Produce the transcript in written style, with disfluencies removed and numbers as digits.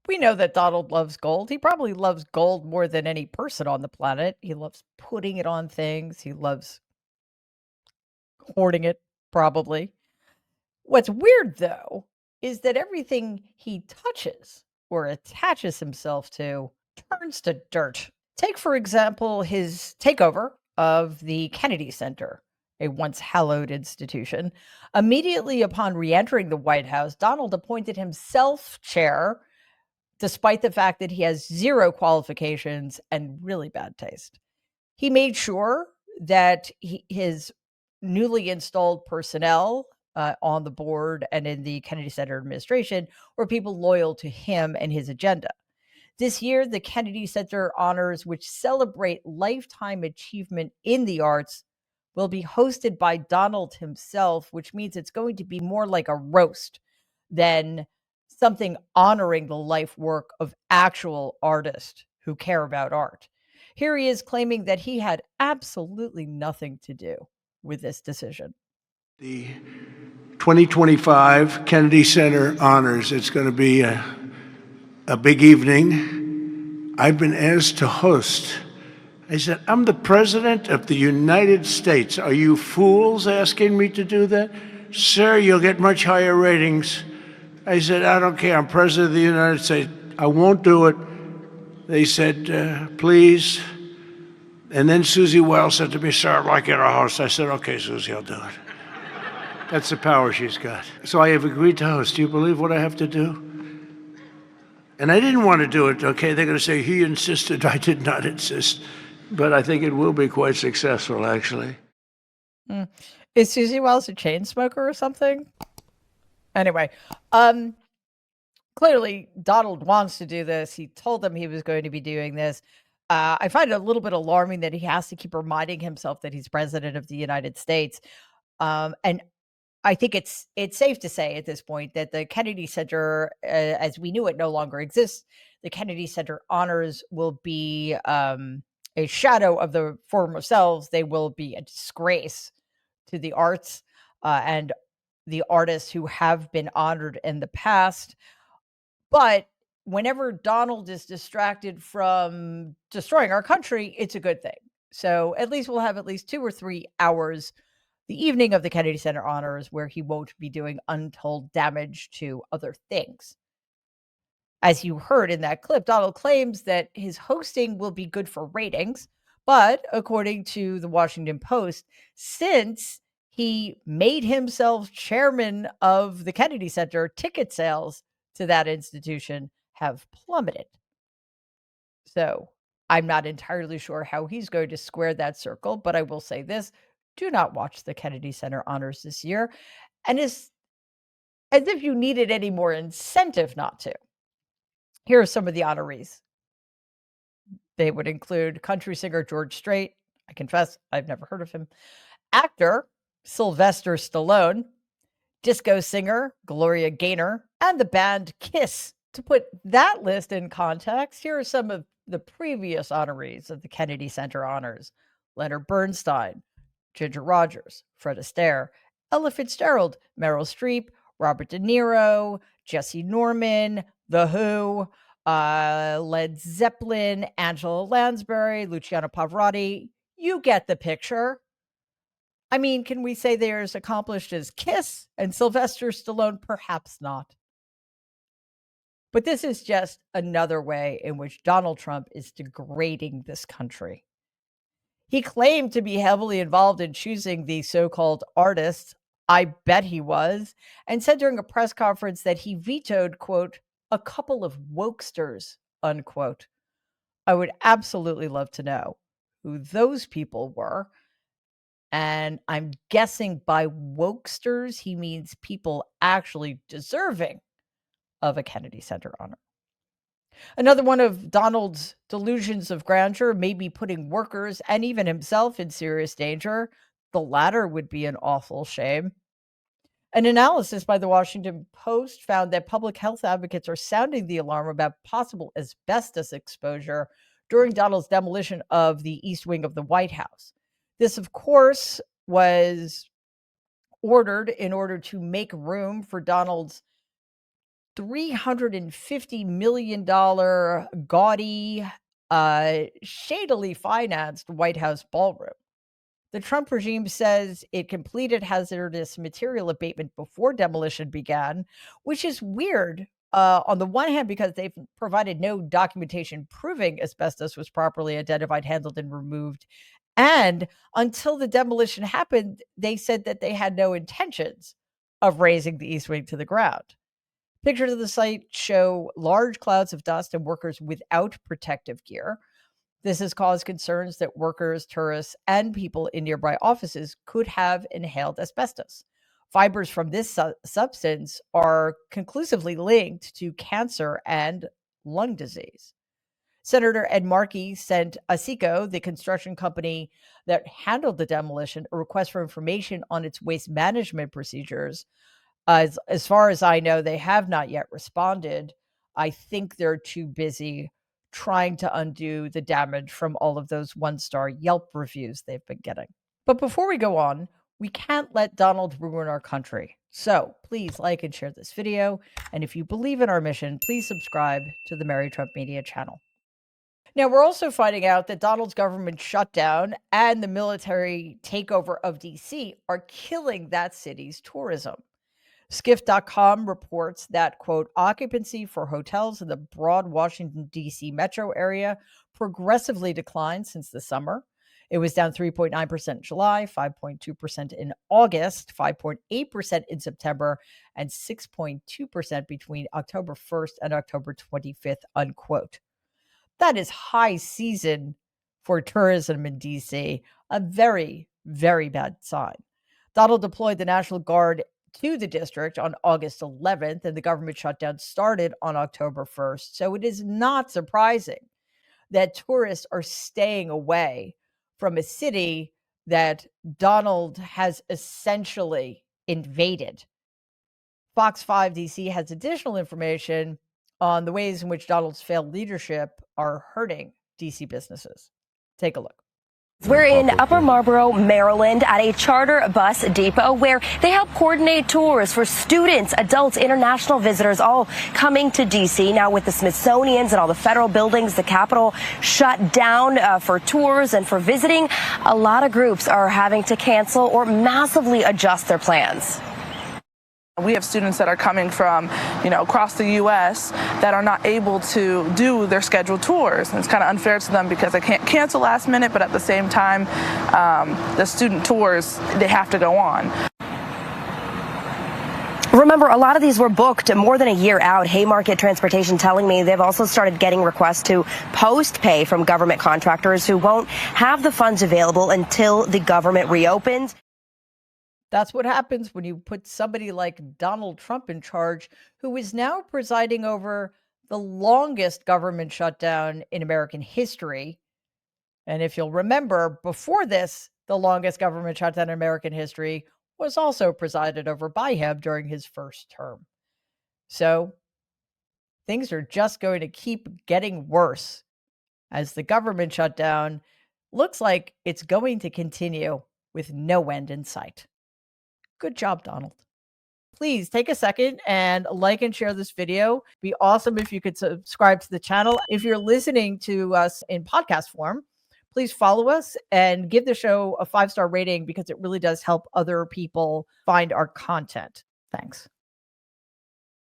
We know that Donald loves gold. He probably loves gold more than any person on the planet. He loves putting it on things. He loves hoarding it, probably. What's weird, though, is that everything he touches or attaches himself to turns to dirt. Take, for example, his takeover of the Kennedy Center, a once hallowed institution. Immediately upon re entering the White House, Donald appointed himself chair, despite the fact that he has zero qualifications and really bad taste. He made sure that his newly installed personnel on the board and in the Kennedy Center administration were people loyal to him and his agenda. This year, the Kennedy Center honors, which celebrate lifetime achievement in the arts, will be hosted by Donald himself, which means it's going to be more like a roast than something honoring the life work of actual artists who care about art. Here he is claiming that he had absolutely nothing to do with this decision. The 2025 Kennedy Center honors. It's going to be a big evening. I've been asked to host. I said, I'm the President of the United States. Are you fools asking me to do that? Sir, you'll get much higher ratings. I said, I don't care. I'm President of the United States. I won't do it. They said, please. And then Susie Wells said to me, sir, I'd like you to host. I said, okay, Susie, I'll do it. That's the power she's got. So I have agreed to host. Do you believe what I have to do? And I didn't want to do it, okay? They're going to say, he insisted. I did not insist. But I think it will be quite successful, actually. Is Susie Wells a chain smoker or something? Anyway, clearly Donald wants to do this. He told them he was going to be doing this. I find it a little bit alarming that he has to keep reminding himself that he's president of the United States. And I think it's safe to say at this point that the Kennedy Center, as we knew it, no longer exists. The Kennedy Center honors will be a shadow of the former selves. They will be a disgrace to the arts and the artists who have been honored in the past. But whenever Donald is distracted from destroying our country, it's a good thing. So at least we'll have at least 2 or 3 hours the evening of the Kennedy Center honors where he won't be doing untold damage to other things. As you heard in that clip, Donald claims that his hosting will be good for ratings, but according to the Washington Post, since he made himself chairman of the Kennedy Center, ticket sales to that institution have plummeted. So I'm not entirely sure how he's going to square that circle, but I will say this: do not watch the Kennedy Center honors this year. And it's as if you needed any more incentive not to. Here are some of the honorees. They would include country singer George Strait. I confess, I've never heard of him. Actor Sylvester Stallone, disco singer Gloria Gaynor, and the band Kiss. To put that list in context, here are some of the previous honorees of the Kennedy Center honors: Leonard Bernstein, Ginger Rogers, Fred Astaire, Ella Fitzgerald, Meryl Streep, Robert De Niro, Jesse Norman, The Who, Led Zeppelin, Angela Lansbury, Luciano Pavarotti. You get the picture. I mean, can we say they're as accomplished as Kiss and Sylvester Stallone? Perhaps not. But this is just another way in which Donald Trump is degrading this country. He claimed to be heavily involved in choosing the so-called artists. I bet he was, and said during a press conference that he vetoed, quote, a couple of wokesters, unquote. I would absolutely love to know who those people were. And I'm guessing by wokesters, he means people actually deserving of a Kennedy Center honor. Another one of Donald's delusions of grandeur may be putting workers and even himself in serious danger. The latter would be an awful shame. An analysis by the Washington Post found that public health advocates are sounding the alarm about possible asbestos exposure during Donald's demolition of the East Wing of the White House. This, of course, was ordered in order to make room for Donald's $350 million gaudy, shadily financed White House ballroom. The Trump regime says it completed hazardous material abatement before demolition began, which is weird. On the one hand, because they've provided no documentation proving asbestos was properly identified, handled, and removed. And until the demolition happened, they said that they had no intentions of raising the East Wing to the ground. Pictures of the site show large clouds of dust and workers without protective gear. This has caused concerns that workers, tourists, and people in nearby offices could have inhaled asbestos. Fibers from this substance are conclusively linked to cancer and lung disease. Senator Ed Markey sent ASECO, the construction company that handled the demolition, a request for information on its waste management procedures. As far as I know, they have not yet responded. I think they're too busy trying to undo the damage from all of those one-star Yelp reviews they've been getting. But before we go on, we can't let Donald ruin our country. So please like and share this video. And if you believe in our mission, please subscribe to the Mary Trump Media channel. Now, we're also finding out that Donald's government shutdown and the military takeover of DC are killing that city's tourism. Skift.com reports that, quote, occupancy for hotels in the broad Washington, D.C. metro area progressively declined since the summer. It was down 3.9% in July, 5.2% in August, 5.8% in September, and 6.2% between October 1st and October 25th, unquote. That is high season for tourism in DC, a very, very bad sign. Donald deployed the National Guard to the district on August 11th, and the government shutdown started on October 1st. So it is not surprising that tourists are staying away from a city that Donald has essentially invaded. Fox 5 DC has additional information on the ways in which Donald's failed leadership are hurting DC businesses. Take a look. We're in Upper Marlboro, Maryland at a charter bus depot where they help coordinate tours for students, adults, international visitors, all coming to D.C. Now with the Smithsonian's and all the federal buildings, the Capitol shut down for tours and for visiting, a lot of groups are having to cancel or massively adjust their plans. We have students that are coming from, across the U.S. that are not able to do their scheduled tours. And it's kind of unfair to them because they can't cancel last minute, but at the same time, the student tours, they have to go on. Remember, a lot of these were booked more than a year out. Haymarket Transportation telling me they've also started getting requests to post pay from government contractors who won't have the funds available until the government reopens. That's what happens when you put somebody like Donald Trump in charge, who is now presiding over the longest government shutdown in American history. And if you'll remember, before this, the longest government shutdown in American history was also presided over by him during his first term. So things are just going to keep getting worse as the government shutdown looks like it's going to continue with no end in sight. Good job, Donald. Please take a second and like and share this video. Be awesome if you could subscribe to the channel. If you're listening to us in podcast form, please follow us and give the show a 5-star rating because it really does help other people find our content. Thanks.